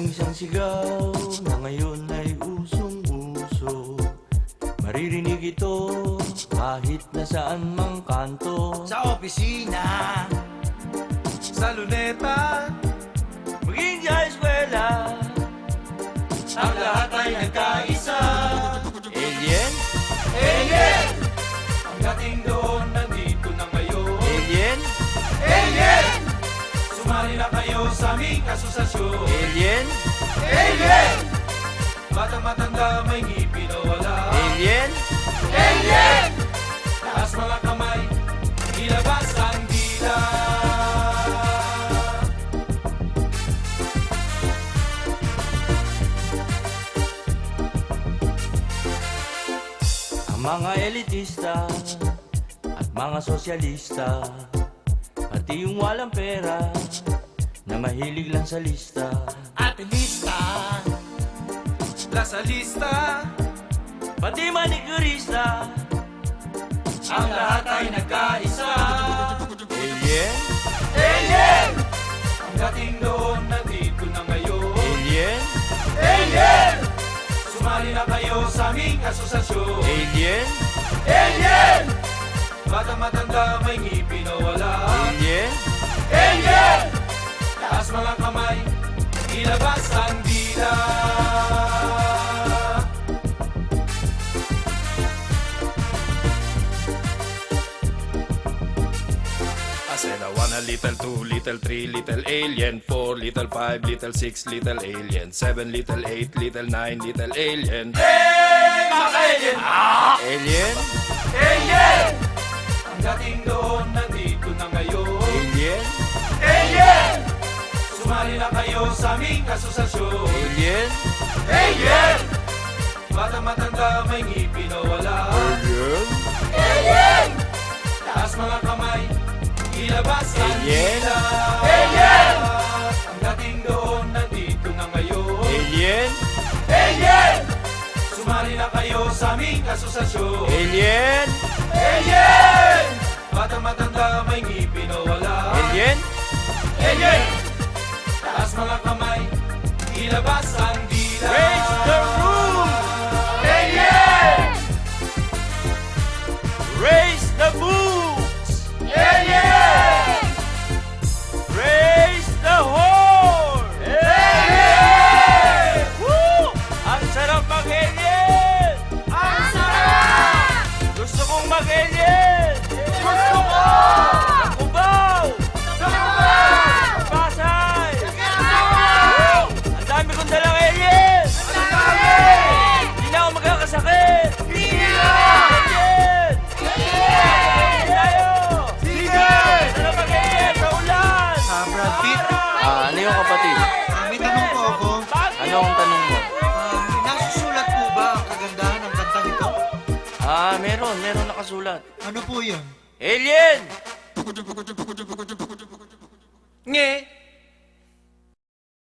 isang sigaw na ngayon ay usong-uso. Maririnig ito kahit nasaan mang kanto. Sa opisina, sa luneta, maging sa eskwela, ang lahat ay nagkaisa. alien, Alien! Ang dating doon nandito na ngayon. alien, Alien! Sumali na kayo sa aming asosasyon. alien, Alien! Batang matanda may ngipin o wala. alien, Alien! Taas mga kamay, ilabas ang dila. ang mga elitista at mga sosyalista, pati yung walang pera na mahilig lang sa lista. Atinista, lasalista, Pati manicurista, ang lahat ay nagkaisa. alien, Alien! Ang dating doon nandito na ngayon. alien, Alien! Sumali na kayo sa aming asosasyon. alien, Alien! Batang matanda may ngipin o wala. alien, Alien! Taas mga kamay, ilabas ang dila. I said I want a little 2, little 3, little alien 4, little 5, little 6, little alien 7, little 8, little 9, little alien. Hey, mga alien! alien, Alien! Ang dating doon nandito na ngayon. alien, Alien! Sumali na kayo sa aming asosasyon. alien, Alien! Batang matanda may ngipin o wala. alien, Alien! Taas mga kamay, ilabas ang Alien! dila. Alien! Ang dating doon nandito na ngayon. alien, Alien! Sumali na kayo sa aming asosasyon. alien, Alien! Batang matanda may ngipin o wala. alien, Alien! Taas mga kamay, ilabas ang dila. raise the roof, Alien! raise the boots, Alien! raise the horn, Alien! woo! Ang sarap mag-alien! Ang sarap! Gusto kong mag-alien! Gusto ko! Sa Cubao! Sa Cubao! Sa Pasay! Cubao! Ang dami kong dalang alien! Ang dami! Hindi na ako magkakasakit! Hindi na! Alien! Alien! Tayo! Sige! Sarap mag-alien sa ulan! Brad Pitt, Ano yung kapatid? may tanong po ako. Ano ang tanong mo? Nasusulat po ba ang kagandahan ng kantang ito? Meron nakasulat. Ano po yun? Alien! Nge!